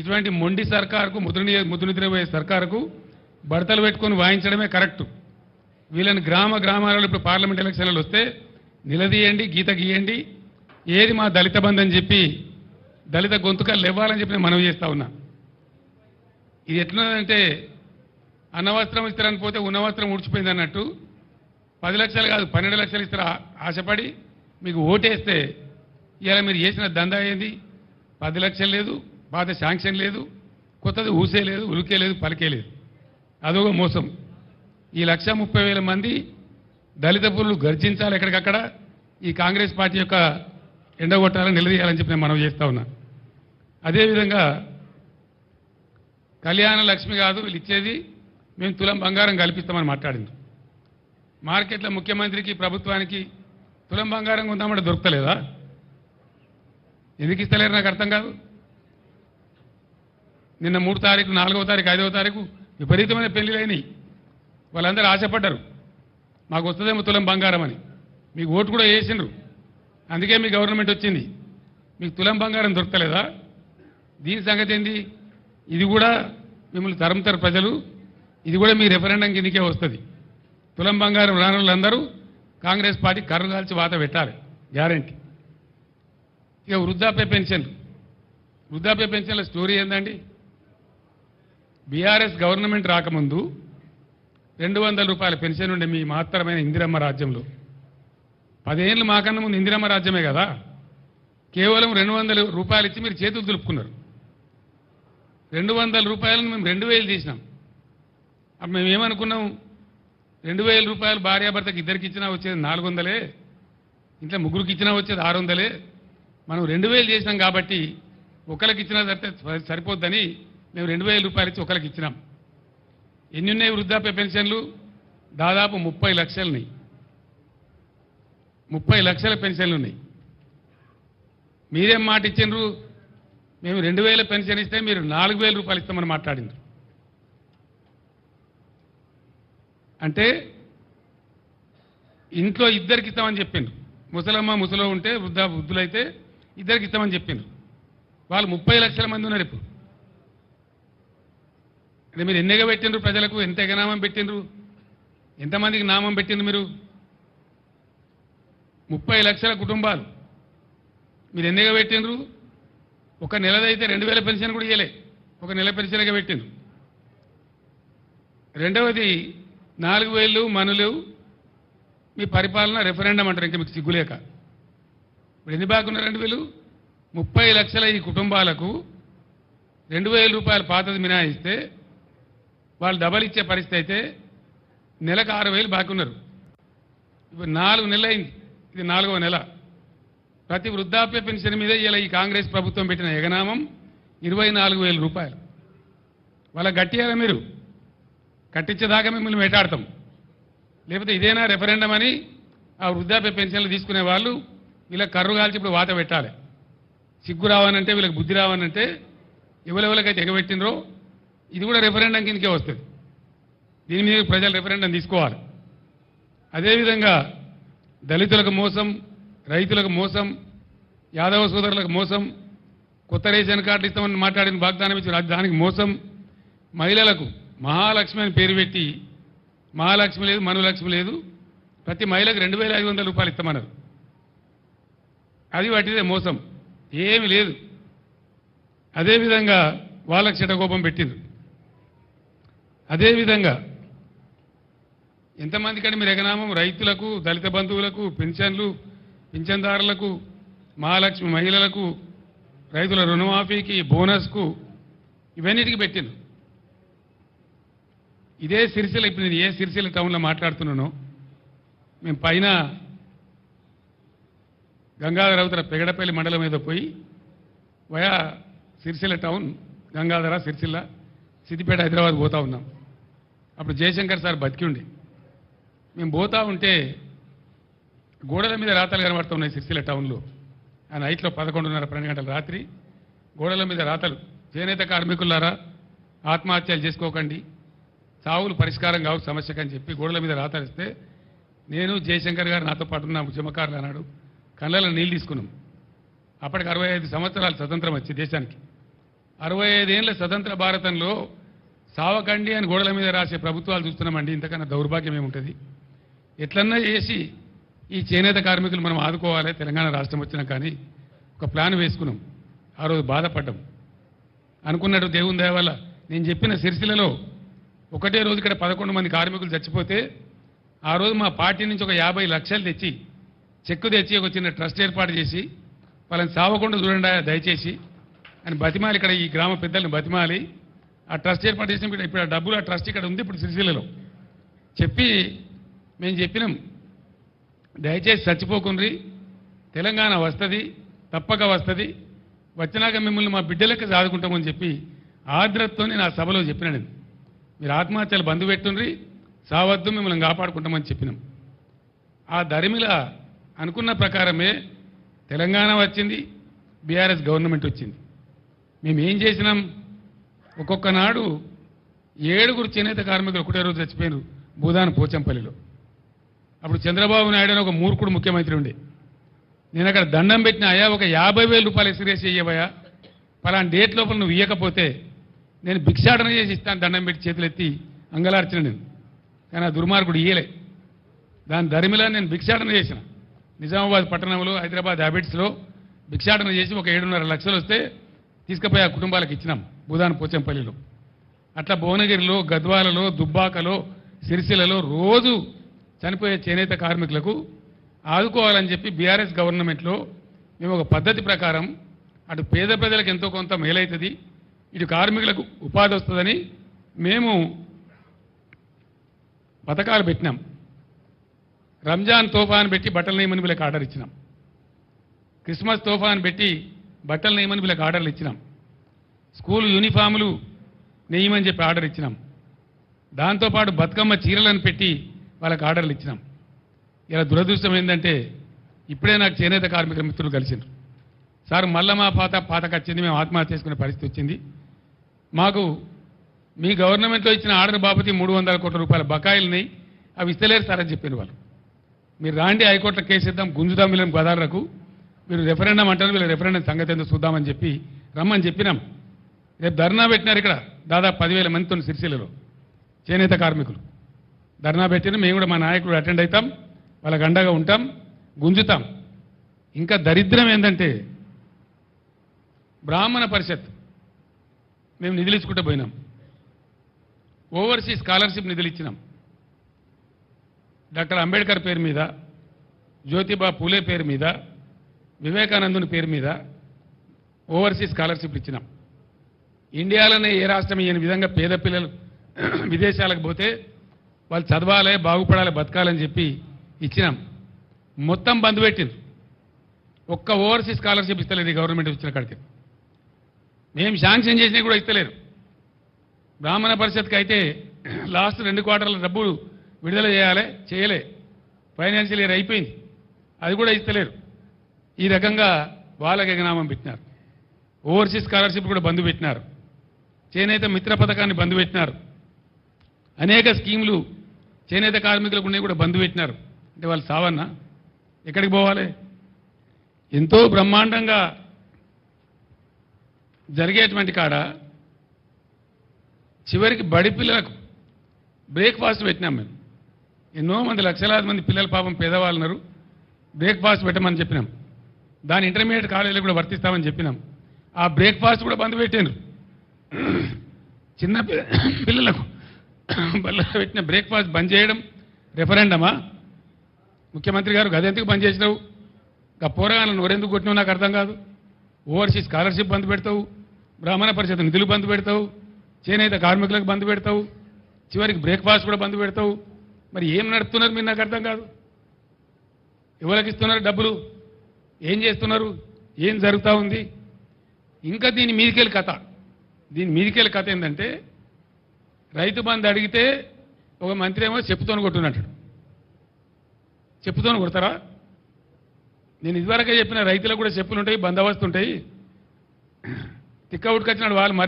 ఇటువంటి మొండి సర్కారుకు ముద్రనిద్రపోయే సర్కారుకు బడతలు పెట్టుకొని వాయించడమే కరెక్ట్. వీళ్ళని గ్రామాలలో ఇప్పుడు పార్లమెంట్ ఎలక్షన్లు వస్తే నిలదీయండి, గీత గీయండి, ఏది మా దళిత బంధు అని చెప్పి దళిత గొంతుకలు ఇవ్వాలని చెప్పి నేను మనవి చేస్తా ఉన్నా. ఇది ఎట్లున్నదంటే అన్నవస్త్రం ఇస్తారని పోతే ఉన్నవస్త్రం ఊడ్చిపోయింది అన్నట్టు 10 లక్షలు కాదు 12 లక్షలు ఇస్తారు ఆశపడి మీకు ఓటేస్తే ఇలా మీరు చేసిన దందా ఏంది? 10 లక్షలు లేదు, పాత శాంక్షన్ లేదు, కొత్తది ఊసే లేదు, ఉలికే లేదు, పలికే లేదు. అదొక మోసం. ఈ 1,30,000 మంది దళిత పురులు గర్జించాలి ఎక్కడికక్కడ. ఈ కాంగ్రెస్ పార్టీ యొక్క ఎండగొట్టాలని నిలదీయాలని చెప్పి నేను మనవి చేస్తా ఉన్నా. అదేవిధంగా కళ్యాణ లక్ష్మి కాదు వీళ్ళు ఇచ్చేది, మేము తులం బంగారం కల్పిస్తామని మాట్లాడింది. మార్కెట్లో ముఖ్యమంత్రికి ప్రభుత్వానికి తులం బంగారం కొందామంటే దొరకలేదా? ఎందుకు ఇస్తలేరు నాకు అర్థం కాదు. నిన్న 3వ తారీఖు 4వ తారీఖు 5వ తారీఖు విపరీతమైన పెళ్లిళ్ళు అయినాయి. వాళ్ళందరూ ఆశపడ్డారు మాకు వస్తుందేమో తులం బంగారం అని. మీకు ఓటు కూడా వేసిండ్రు, అందుకే మీ గవర్నమెంట్ వచ్చింది. మీకు తులం బంగారం దొరకలేదా? దీని సంగతి ఏంది? ఇది కూడా మిమ్మల్ని తరుముతారు ప్రజలు. ఇది కూడా మీ రెఫరెండం కిందకే వస్తుంది. తులం బంగారం రాని వాళ్ళందరూ కాంగ్రెస్ పార్టీ కర్రు కాల్చి వాత పెట్టాలి, గ్యారంటీ. ఇక వృద్ధాప్య పెన్షన్ల స్టోరీ ఏందండి? బీఆర్ఎస్ గవర్నమెంట్ రాకముందు 200 రూపాయల పెన్షన్ ఉండే మీ మహత్తరమైన ఇందిరమ్మ రాజ్యంలో. 10 ఏళ్ళు మాకన్నా ముందు ఇందిరమ్మ రాజ్యమే కదా. కేవలం 200 రూపాయలు ఇచ్చి మీరు చేతులు దులుపుకున్నారు. 200 రూపాయలను మేము 2,000 చేసినాం. అప్పుడు మేము ఏమనుకున్నాం? 2,000 రూపాయలు భార్యాభర్తకి ఇద్దరికి ఇచ్చినా వచ్చేది 400, ఇంట్లో ముగ్గురికి ఇచ్చినా వచ్చేది 600. మనం 2,000 చేసినాం కాబట్టి ఒకరికి ఇచ్చినా సరిపోద్దని మేము 2,000 రూపాయలు ఇచ్చి ఒకరికి ఇచ్చినాం. ఎన్ని ఉన్నాయి వృద్ధాప్య పెన్షన్లు? దాదాపు 30 లక్షలున్నాయి. 30 లక్షల పెన్షన్లు ఉన్నాయి. మీరేం మాట ఇచ్చిండ్రు? మేము 2,000 పెన్షన్ ఇస్తే మీరు 4,000 రూపాయలు ఇస్తామని మాట్లాడిండ్రు. అంటే ఇంట్లో ఇద్దరికి ఇస్తామని చెప్పిండ్రు. ముసలమ్మ ముసలో ఉంటే వృద్ధులైతే ఇద్దరికి ఇస్తామని చెప్పిండ్రు. వాళ్ళు 30 లక్షల మంది ఉన్నారు ఇప్పుడు. అంటే మీరు ఎన్నిగా పెట్టిండ్రు? ప్రజలకు ఎంత ఎగనామం పెట్టిండ్రు? ఎంతమందికి నామం పెట్టిండ్రు? మీరు 30 లక్షల కుటుంబాలు మీరు ఎన్నిగా పెట్టిండ్రు? ఒక నెలదైతే 2,000 పెన్షన్ కూడా ఇవ్వలే, ఒక నెల పెన్షన్గా పెట్టిండ్రు. రెండవది 4,000 మనులు మీ పరిపాలన రెఫరెండం అంటారు. ఇంకా మీకు సిగ్గులేక ఇప్పుడు ఎన్ని బాగున్నారండి వీళ్ళు? 30 లక్షల ఈ కుటుంబాలకు 2,000 రూపాయలు పాతది మినాయిస్తే వాళ్ళు డబల్ ఇచ్చే పరిస్థితి అయితే నెలకు 6,000 బాకీ ఉన్నారు. ఇప్పుడు 4 నెలలు అయింది, ఇది 4వ నెల. ప్రతి వృద్ధాప్య పెన్షన్ మీద ఇలా ఈ కాంగ్రెస్ ప్రభుత్వం పెట్టిన ఎగనామం 24,000 రూపాయలు. వాళ్ళ గట్టిగా మీరు కట్టించేదాకా మిమ్మల్ని వేటాడతాం, లేకపోతే ఇదేనా రెఫరెండం అని ఆ వృద్ధాప్య పెన్షన్లు తీసుకునే వాళ్ళు వీళ్ళకి కర్రు కాల్చి ఇప్పుడు వాత పెట్టాలి. సిగ్గు రావనంటే, వీళ్ళకి బుద్ధి రావనంటే ఎవరెవరికైతే ఎగబెట్టినరో ఇది కూడా రెఫరెండం కిందకే వస్తుంది. దీని మీద ప్రజలు రెఫరెండం తీసుకోవాలి. అదేవిధంగా దళితులకు మోసం, రైతులకు మోసం, యాదవ సోదరులకు మోసం, కొత్త రేషన్ కార్డులు ఇస్తామని మాట్లాడిన వాగ్దానం ఇచ్చి దానికి మోసం, మహిళలకు మహాలక్ష్మి అని పేరు పెట్టి మహాలక్ష్మి లేదు, మనులక్ష్మి లేదు, ప్రతి మహిళకు 2,500 రూపాయలు ఇస్తామన్నారు. అది వాటిదే మోసం, ఏమి లేదు. అదేవిధంగా వాళ్ళకి చెడ్డకోపం పెట్టింది. అదేవిధంగా ఎంతమంది కంటే మీరు ఎగనామం రైతులకు, దళిత బంధువులకు, పెన్షన్లు, పింఛన్దారులకు, మహాలక్ష్మి మహిళలకు, రైతుల రుణమాఫీకి, బోనస్కు, ఇవన్నిటికీ పెట్టింది. ఇదే సిరిసిల్ల, ఇప్పుడు నేను ఏ సిరిసిల్ల టౌన్లో మాట్లాడుతున్నానో, మేము పైన గంగాధర అవతల పెగడపల్లి మండలం మీద పోయి వయా సిరిసిల్ల టౌన్, గంగాధర, సిరిసిల్ల, సిద్దిపేట, హైదరాబాద్ పోతా ఉన్నాం. అప్పుడు జయశంకర్ సార్ బతికి ఉండి మేము పోతా ఉంటే గోడల మీద రాతలు కనబడుతున్నాయి సిరిసిల్ల టౌన్లో. ఆ నైట్లో 11:30, 12 గంటల రాత్రి గోడల మీద రాతలు, చేనేత కార్మికులారా ఆత్మహత్యలు చేసుకోకండి, చావులు పరిష్కారం కావు సమస్యకు అని చెప్పి గోడల మీద రాతలిస్తే నేను జయశంకర్ గారు నాతో పాటు ఉన్న ఉద్యమకారులు అన్నాడు, కళ్ళలో నీళ్ళు తీసుకున్నాం. అప్పటికి 65 సంవత్సరాలు స్వతంత్రం వచ్చి దేశానికి 65 ఏళ్ల స్వతంత్ర భారతంలో సావకండి అని గోడల మీద రాసే ప్రభుత్వాలు చూస్తున్నామండి. ఇంతకన్నా దౌర్భాగ్యం ఏముంటుంది? ఎట్లన్నా చేసి ఈ చేనేత కార్మికులు మనం ఆదుకోవాలి. తెలంగాణ రాష్ట్రం వచ్చినా కానీ ఒక ప్లాన్ వేసుకున్నాం. ఆ రోజు బాధపడ్డాం. అనుకున్నట్టు దేవుని దయ వల్ల నేను చెప్పిన సిరిసిల్లలో ఒకటే రోజు ఇక్కడ 11 మంది కార్మికులు చచ్చిపోతే ఆ రోజు మా పార్టీ నుంచి ఒక 50 లక్షలు తెచ్చి చెక్కు తెచ్చి ఒక చిన్న ట్రస్ట్ ఏర్పాటు చేసి వాళ్ళని సావకుండా చూడండి దయచేసి అని బతిమాలి, ఇక్కడ ఈ గ్రామ పెద్దల్ని బతిమాలి ఆ ట్రస్ట్ ఏర్పాటు చేసి ఇప్పుడు ఆ డబ్బులు ఆ ట్రస్ట్ ఇక్కడ ఉంది ఇప్పుడు సిరిసిల్లలో చెప్పి మేము చెప్పినాం, దయచేసి చచ్చిపోకుండ్రి, తెలంగాణ వస్తుంది, తప్పక వస్తుంది, వచ్చినాక మిమ్మల్ని మా బిడ్డలకి సాదుకుంటామని చెప్పి ఆర్ద్రతతో నేను ఆ సభలో చెప్పినాను. మీరు ఆత్మహత్యలు బంధు పెట్టుండ్రి, సావద్దు, మిమ్మల్ని కాపాడుకుంటామని చెప్పినాం. ఆ దరిమిల అనుకున్న ప్రకారమే తెలంగాణ వచ్చింది, బీఆర్ఎస్ గవర్నమెంట్ వచ్చింది. మేము ఏం చేసినాం? ఒక్కొక్క నాడు 7 చేనేత కార్మికులు ఒకటే రోజు చచ్చిపోయారు భూదాన్ పోచంపల్లిలో. అప్పుడు చంద్రబాబు నాయుడు అని ఒక మూర్ఖుడు ముఖ్యమంత్రి ఉండే. నేను అక్కడ దండం పెట్టిన, అయ్యా ఒక 50,000 రూపాయలు ఎక్స్గ్రేస్ చేయవయ్యా, పలానా డేట్ లోపల నువ్వు ఇవ్వకపోతే నేను భిక్షాటన చేసి ఇస్తాను, దండం పెట్టి చేతులెత్తి అంగలార్చిన నేను. కానీ ఆ దుర్మార్గుడు ఇయ్యలే. దాని దరిమిలా నేను భిక్షాటన చేసిన. నిజామాబాద్ పట్టణంలో, హైదరాబాద్ హ్యాబిట్స్లో భిక్షాటన చేసి ఒక 7.5 లక్షలు వస్తే తీసుకుపోయి ఆ కుటుంబాలకు ఇచ్చినాం భూదాన్ పోచంపల్లిలో. అట్లా భువనగిరిలో, గద్వాలలో, దుబ్బాకలో, సిరిసిల్లలో రోజు చనిపోయే చేనేత కార్మికులకు ఆదుకోవాలని చెప్పి బీఆర్ఎస్ గవర్నమెంట్లో మేము ఒక పద్ధతి ప్రకారం అటు పేద ప్రజలకు ఎంతో కొంత మేలవుతుంది, ఇటు కార్మికులకు ఉపాధి వస్తుందని మేము పథకాలు పెట్టినాం. రంజాన్ తోఫాను పెట్టి బట్టల నేయమని వీళ్ళకి ఆర్డర్ ఇచ్చినాం. క్రిస్మస్ తోఫాను పెట్టి బట్టల నేయమని వీళ్ళకి ఆర్డర్లు ఇచ్చినాం. స్కూల్ యూనిఫాములు నెయ్యమని చెప్పి ఆర్డర్ ఇచ్చినాం. దాంతోపాటు బతుకమ్మ చీరలను పెట్టి వాళ్ళకి ఆర్డర్లు ఇచ్చినాం. ఇలా దురదృష్టం ఏంటంటే ఇప్పుడే నాకు చేనేత కార్మికుల మిత్రులు కలిసిండ్రు. సార్ మళ్ళా మా పాతకు వచ్చింది, మేము ఆత్మహత్య చేసుకునే పరిస్థితి వచ్చింది, మాకు మీ గవర్నమెంట్లో ఇచ్చిన ఆర్డర్ బాబతి 300 కోట్ల రూపాయల బకాయిలని అవి ఇస్తలేరు సార్ అని చెప్పారు వాళ్ళు. మీరు రాండి, హైకోర్టులో కేసు ఇద్దాం, గుంజుదాం వీళ్ళని గదాలకు, మీరు రెఫరెండం అంటారు, వీళ్ళ రెఫరెండం సంగతి ఏందో చూద్దామని చెప్పి రమ్మని చెప్పినాం. రేపు ధర్నా పెట్టినారు ఇక్కడ దాదాపు 10,000 మందితో సిరిసిల్లలో చేనేత కార్మికులు ధర్నా పెట్టిన. మేము కూడా మా నాయకుడు అటెండ్ అవుతాం, వాళ్ళకి అండగా ఉంటాం, గుంజుతాం. ఇంకా దరిద్రం ఏంటంటే బ్రాహ్మణ పరిషత్ మేము నిధులు ఇచ్చుకుంటూ పోయినాం. ఓవర్సీస్ స్కాలర్షిప్ నిధులు ఇచ్చినాం. డాక్టర్ అంబేద్కర్ పేరు మీద, జ్యోతిబా పూలే పేరు మీద, వివేకానందుని పేరు మీద ఓవర్సీస్ స్కాలర్షిప్లు ఇచ్చినాం. ఇండియాలోనే ఏ రాష్ట్రం ఇయ్యని విధంగా పేద పిల్లలు విదేశాలకు పోతే వాళ్ళు చదవాలి, బాగుపడాలి, బతకాలని చెప్పి ఇచ్చినాం. మొత్తం బంద్ పెట్టింది. ఒక్క ఓవర్సీస్ స్కాలర్షిప్ ఇస్తలేదు ఈ గవర్నమెంట్ ఇచ్చిన కాడికి. మేము శాంక్షన్ చేసినా కూడా ఇస్తలేరు. బ్రాహ్మణ పరిషత్కి అయితే లాస్ట్ 2 క్వార్టర్ల డబ్బులు విడుదల చేయాలి, చేయలే. ఫైనాన్షియల్ ఇయర్ అయిపోయింది, అది కూడా ఇస్తలేరు. ఈ రకంగా వాళ్ళకి ఎగనామం పెట్టినారు. ఓవర్సీస్ స్కాలర్షిప్ కూడా బంద్ పెట్టినారు. చేనేత మిత్ర పథకాన్ని బంద్ పెట్టినారు. అనేక స్కీములు చేనేత కార్మికులకు ఉన్నాయి కూడా బంద్ పెట్టినారు. అంటే వాళ్ళు సావన్నా ఎక్కడికి పోవాలి? ఎంతో బ్రహ్మాండంగా జరిగేటువంటి కాడ చివరికి బడి పిల్లలకు బ్రేక్ఫాస్ట్ పెట్టినాం మేము. ఎన్నో మంది, లక్షలాది మంది పిల్లలు పాపం పేదవాళ్ళు ఉన్నారు, బ్రేక్ఫాస్ట్ పెట్టమని చెప్పినాం. దాని ఇంటర్మీడియట్ కాలేజీలో కూడా వర్తిస్తామని చెప్పినాం. ఆ బ్రేక్ఫాస్ట్ కూడా బంద్ పెట్టారు. చిన్న పిల్లలకు బల్ల పెట్టిన బ్రేక్ఫాస్ట్ బంద్ చేయడం రెఫరెండమా? ముఖ్యమంత్రి గారు గదెందుకు బంద్ చేసినావు? ఆ పోరగాళ్ళను నోరెందుకు కొట్టినావు నాకు అర్థం కాదు. ఓవర్సీస్ స్కాలర్షిప్ బంద్ పెడతావు, బ్రాహ్మణ పరిషత్ నిధులు బంద్ పెడతావు, చేనేత కార్మికులకు బంద్ పెడతావు, చివరికి బ్రేక్ఫాస్ట్ కూడా బంద్ పెడతావు. మరి ఏం నడుపుతున్నారు మీరు నాకు అర్థం కాదు. ఎవరికి ఇస్తున్నారు డబ్బులు? ఏం చేస్తున్నారు? ఏం జరుగుతూ ఉంది? ఇంకా దీని మీదికెళ్ళి కథ ఏంటంటే రైతు బంధు అడిగితే ఒక మంత్రి ఏమో చెప్పుతోని కొట్టున్నట్టు. చెప్పుతోని కొడతారా? నేను ఇదివరకే చెప్పిన రైతులకు కూడా చెప్పులు ఉంటాయి, బందోబస్తు ఉంటాయి. తిక్క ఉట్టుకొచ్చినాడు వాళ్ళు మర్యాద